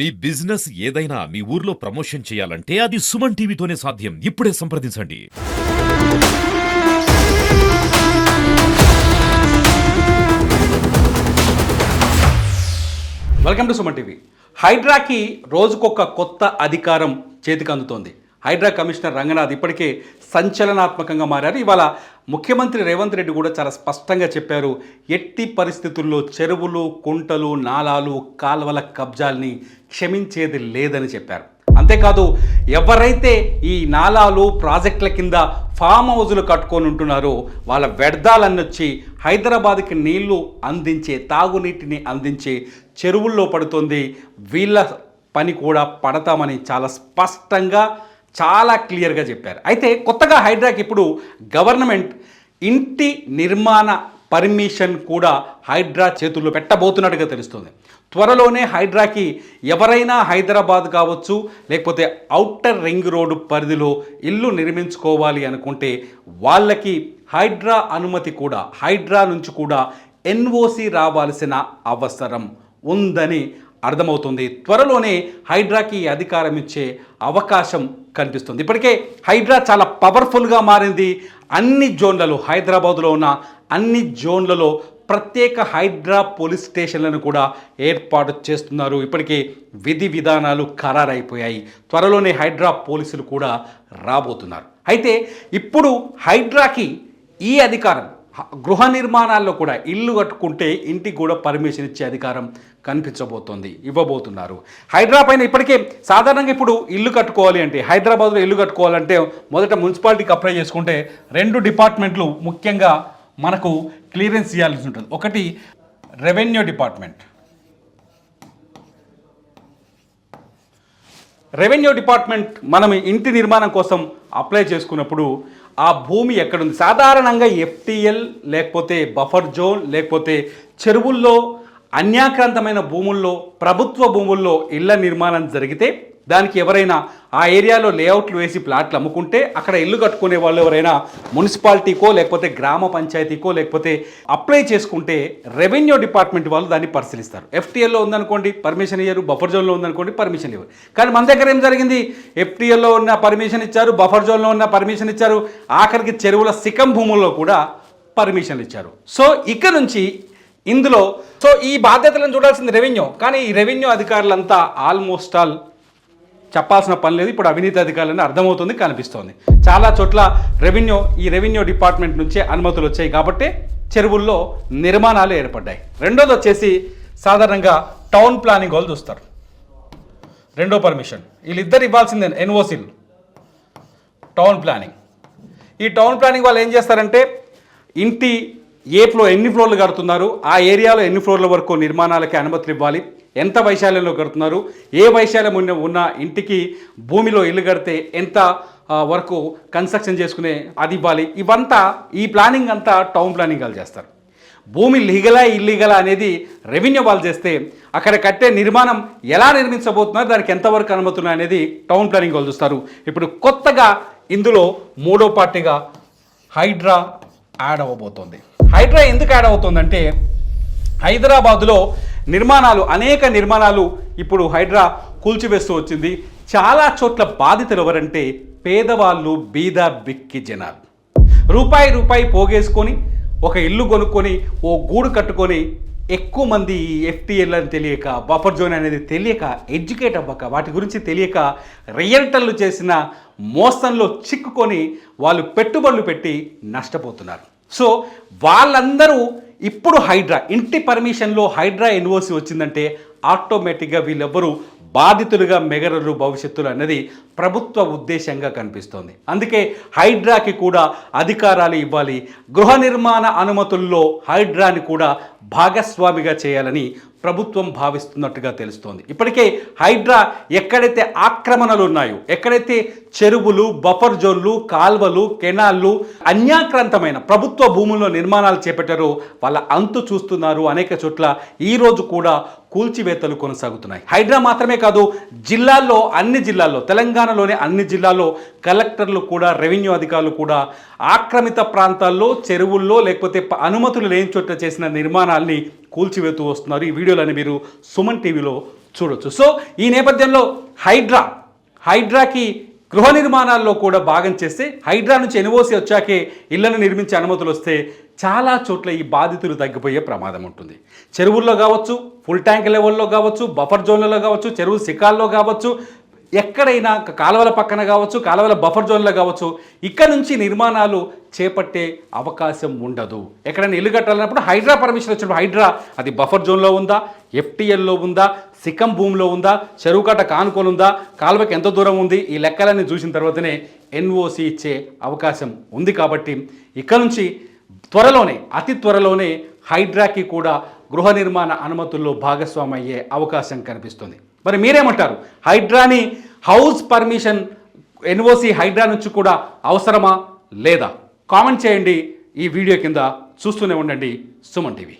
మీ business ఏదైనా మీ ఊర్లో promotion చేయాలంటే అది సుమన్ టీవీతోనే సాధ్యం. ఇప్పుడే సంప్రదించండి. Welcome to Suman TV. హైడ్రాకి రోజుకొక కొత్త అధికారం చేతికి అందుతోంది. హైడ్రా కమిషనర్ రంగనాథ్ ఇప్పటికే సంచలనాత్మకంగా మారారు. ఇవాళ ముఖ్యమంత్రి రేవంత్ రెడ్డి కూడా చాలా స్పష్టంగా చెప్పారు, ఎట్టి పరిస్థితుల్లో చెరువులు, కుంటలు, నాలాలు, కాల్వల కబ్జాల్ని క్షమించేది లేదని చెప్పారు. అంతేకాదు, ఎవరైతే ఈ నాలాలు ప్రాజెక్టుల కింద ఫామ్ హౌజులు కట్టుకొని ఉంటున్నారో వాళ్ళ వ్యర్థాలన్నీ వచ్చి హైదరాబాద్కి నీళ్లు అందించే, తాగునీటిని అందించే చెరువుల్లో పడుతుంది. వీళ్ళ పని కూడా పడతామని చాలా స్పష్టంగా, చాలా క్లియర్గా చెప్పారు. అయితే కొత్తగా హైడ్రాకి ఇప్పుడు గవర్నమెంట్ ఇంటి నిర్మాణ పర్మిషన్ కూడా హైడ్రా చేతుల్లో పెట్టబోతున్నట్టుగా తెలుస్తుంది. త్వరలోనే హైడ్రాకి ఎవరైనా హైదరాబాద్ కావచ్చు, లేకపోతే ఔటర్ రింగ్ రోడ్డు పరిధిలో ఇల్లు నిర్మించుకోవాలి అనుకుంటే వాళ్ళకి హైడ్రా అనుమతి కూడా, హైడ్రా నుంచి కూడా ఎన్ఓసి రావాల్సిన అవసరం ఉందని అర్థమవుతుంది. త్వరలోనే హైడ్రాకి అధికారం ఇచ్చే అవకాశం కనిపిస్తుంది. ఇప్పటికే హైడ్రా చాలా పవర్ఫుల్గా మారింది. అన్ని జోన్లలో, హైదరాబాదులో ఉన్న అన్ని జోన్లలో ప్రత్యేక హైడ్రా పోలీస్ స్టేషన్లను కూడా ఏర్పాటు చేస్తున్నారు. ఇప్పటికే విధి విధానాలు ఖరారైపోయాయి. త్వరలోనే హైడ్రా పోలీసులు కూడా రాబోతున్నారు. అయితే ఇప్పుడు హైడ్రాకి ఈ అధికారం, గృహ నిర్మాణాల్లో కూడా, ఇల్లు కట్టుకుంటే ఇంటికి కూడా పర్మిషన్ ఇచ్చే అధికారం కనిపించబోతోంది, ఇవ్వబోతున్నారు. హైడ్రా పైన ఇప్పటికే సాధారణంగా ఇప్పుడు ఇల్లు కట్టుకోవాలి అంటే, హైదరాబాద్లో ఇల్లు కట్టుకోవాలంటే మొదట మున్సిపాలిటీకి అప్లై చేసుకుంటే 2 డిపార్ట్మెంట్లు ముఖ్యంగా మనకు క్లియరెన్స్ ఇవ్వాల్సి ఉంటుంది. ఒకటి రెవెన్యూ డిపార్ట్మెంట్. రెవెన్యూ డిపార్ట్మెంట్ మనం ఇంటి నిర్మాణం కోసం అప్లై చేసుకున్నప్పుడు ఆ భూమి ఎక్కడుంది, సాధారణంగా ఎఫ్టీఎల్ లేకపోతే బఫర్ జోన్ లేకపోతే చెరువుల్లో, అన్యాక్రాంతమైన భూముల్లో, ప్రభుత్వ భూముల్లో ఇళ్ల నిర్మాణం జరిగితే దానికి ఎవరైనా ఆ ఏరియాలో లేఅవుట్లు వేసి ప్లాట్లు అమ్ముకుంటే అక్కడ ఇల్లు కట్టుకునే వాళ్ళు ఎవరైనా మున్సిపాలిటీకో లేకపోతే గ్రామ పంచాయతీకో లేకపోతే అప్లై చేసుకుంటే రెవెన్యూ డిపార్ట్మెంట్ వాళ్ళు దాన్ని పరిశీలిస్తారు. ఎఫ్టీఎల్లో ఉందనుకోండి పర్మిషన్ ఇయ్యరు, బఫర్ జోన్లో ఉందనుకోండి పర్మిషన్ ఇవ్వరు. కానీ మన దగ్గర ఏం జరిగింది, ఎఫ్టీఎల్లో ఉన్న పర్మిషన్ ఇచ్చారు, బఫర్ జోన్లో ఉన్న పర్మిషన్ ఇచ్చారు, ఆఖరికి చెరువుల సికం భూముల్లో కూడా పర్మిషన్లు ఇచ్చారు. సో ఇక నుంచి ఇందులో ఈ బాధ్యతలను చూడాల్సింది రెవెన్యూ. కానీ ఈ రెవెన్యూ అధికారులంతా ఆల్మోస్ట్ ఆల్ చెప్పాల్సిన పని లేదు. ఇప్పుడు అవినీతి అధికారులని అర్థమవుతుంది, కనిపిస్తోంది. చాలా చోట్ల ఈ రెవెన్యూ డిపార్ట్మెంట్ నుంచే అనుమతులు వచ్చాయి కాబట్టి చెరువుల్లో నిర్మాణాలు ఏర్పడ్డాయి. రెండోది వచ్చేసి సాధారణంగా టౌన్ ప్లానింగ్ వాళ్ళు చూస్తారు. రెండో పర్మిషన్ వీళ్ళిద్దరు ఇవ్వాల్సిందే, ఎన్ఓసీలు. టౌన్ ప్లానింగ్, ఈ టౌన్ ప్లానింగ్ వాళ్ళు ఏం చేస్తారంటే ఇంటి ఎన్ని ఫ్లోర్లు కడుతున్నారు, ఆ ఏరియాలో ఎన్ని ఫ్లోర్ల వరకు నిర్మాణాలకి అనుమతులు ఇవ్వాలి, ఎంత వైశాల్యంలో కడుతున్నారు, ఏ వైశాల్యం ఉన్న ఇంటికి భూమిలో ఇల్లు కడితే ఎంత వరకు కన్స్ట్రక్షన్ చేసుకునే అది ఇవ్వాలి. ఇవంతా, ఈ ప్లానింగ్ అంతా టౌన్ ప్లానింగ్ వాళ్ళు చేస్తారు. భూమి లీగలా ఇల్లీగలా అనేది రెవెన్యూ వాళ్ళు చేస్తే అక్కడ కట్టే నిర్మాణం ఎలా నిర్మించబోతున్నారు, దానికి ఎంతవరకు అనుమతులు అనేది టౌన్ ప్లానింగ్ వాళ్ళు చూస్తారు. ఇప్పుడు కొత్తగా ఇందులో మూడో పార్టీగా హైడ్రా యాడ్ అవ్వబోతోంది. హైడ్రా ఎందుకు యాడ్ అవుతుందంటే, హైదరాబాదులో అనేక నిర్మాణాలు ఇప్పుడు హైడ్రా కూల్చివేస్తూ వచ్చింది. చాలా చోట్ల బాధితులు ఎవరంటే పేదవాళ్ళు, బీద బిక్కి జనాలు. రూపాయి పోగేసుకొని ఒక ఇల్లు కొనుక్కొని ఓ గూడు కట్టుకొని ఎక్కువ మంది ఈ ఎఫ్టీఎల్ అని తెలియక, బఫర్ జోన్ అనేది తెలియక, ఎడ్యుకేట్ అవ్వక, వాటి గురించి తెలియక రియల్టర్లు చేసిన మోసంలో చిక్కుకొని వాళ్ళు పెట్టుబడులు పెట్టి నష్టపోతున్నారు. సో వాళ్ళందరూ ఇప్పుడు ఇంటి పర్మిషన్లో హైడ్రా ఎన్ఓసి వచ్చిందంటే ఆటోమేటిక్గా వీళ్ళెవ్వరూ బాధితులుగా మెగరరు భవిష్యత్తులో అన్నది ప్రభుత్వ ఉద్దేశంగా కనిపిస్తోంది. అందుకే హైడ్రాకి కూడా అధికారాలు ఇవ్వాలి, గృహ నిర్మాణ అనుమతుల్లో హైడ్రాని కూడా భాగస్వామిగా చేయాలని ప్రభుత్వం భావిస్తున్నట్టుగా తెలుస్తోంది. ఇప్పటికే హైడ్రా ఎక్కడైతే ఆక్రమణలు ఉన్నాయో, ఎక్కడైతే చెరువులు, బఫర్ జోన్లు, కాల్వలు, కెనాళ్ళు, అన్యాక్రాంతమైన ప్రభుత్వ భూముల్లో నిర్మాణాలు చేపట్టారో వాళ్ళ అంతు చూస్తున్నారు. అనేక చోట్ల ఈరోజు కూడా కూల్చివేతలు కొనసాగుతున్నాయి. హైడ్రా మాత్రమే కాదు, అన్ని జిల్లాల్లో, తెలంగాణలోని అన్ని జిల్లాల్లో కలెక్టర్లు కూడా, రెవెన్యూ అధికారులు కూడా ఆక్రమిత ప్రాంతాల్లో, చెరువుల్లో లేకపోతే అనుమతులు లేని చోట్ల చేసిన నిర్మాణాల్ని కూల్చివేతూ వస్తున్నారు. ఈ వీడియోలని మీరు సుమన్ టీవీలో చూడొచ్చు. సో ఈ నేపథ్యంలో హైడ్రాకి గృహ నిర్మాణాల్లో కూడా భాగం చేస్తే హైడ్రా నుంచి ఎన్ఓసి వచ్చాకే ఇళ్లను నిర్మించే అనుమతులు వస్తే చాలా చోట్ల ఈ బాధితులు తగ్గిపోయే ప్రమాదం ఉంటుంది. చెరువుల్లో కావచ్చు, ఫుల్ ట్యాంక్ లెవెల్లో కావచ్చు, బఫర్ జోన్లలో కావచ్చు, చెరువు శిఖాల్లో కావచ్చు, ఎక్కడైనా కాలువల పక్కన కావచ్చు, కాలువల బఫర్ జోన్లో కావచ్చు, ఇక్కడ నుంచి నిర్మాణాలు చేపట్టే అవకాశం ఉండదు. ఎక్కడైనా ఇల్లు కట్టాలన్నప్పుడు హైడ్రా పర్మిషన్ వచ్చినప్పుడు హైడ్రా అది బఫర్ జోన్లో ఉందా, ఎఫ్టీఎల్లో ఉందా, సిక్కం భూమిలో ఉందా, చెరువు కట్ట కానుకొని ఉందా, కాలువకి ఎంత దూరం ఉంది, ఈ లెక్కలన్నీ చూసిన తర్వాతనే ఎన్ఓసి ఇచ్చే అవకాశం ఉంది. కాబట్టి ఇక్కడ నుంచి అతి త్వరలోనే హైడ్రాకి కూడా గృహ నిర్మాణ అనుమతుల్లో భాగస్వామి అయ్యే అవకాశం కనిపిస్తుంది. మరి మీరేమంటారు? హైడ్రాని హౌస్ పర్మిషన్ ఎన్ఓసి హైడ్రా నుంచి కూడా అవసరమా లేదా? కామెంట్ చేయండి. ఈ వీడియో కింద చూస్తూనే ఉండండి సుమన్ టీవీ.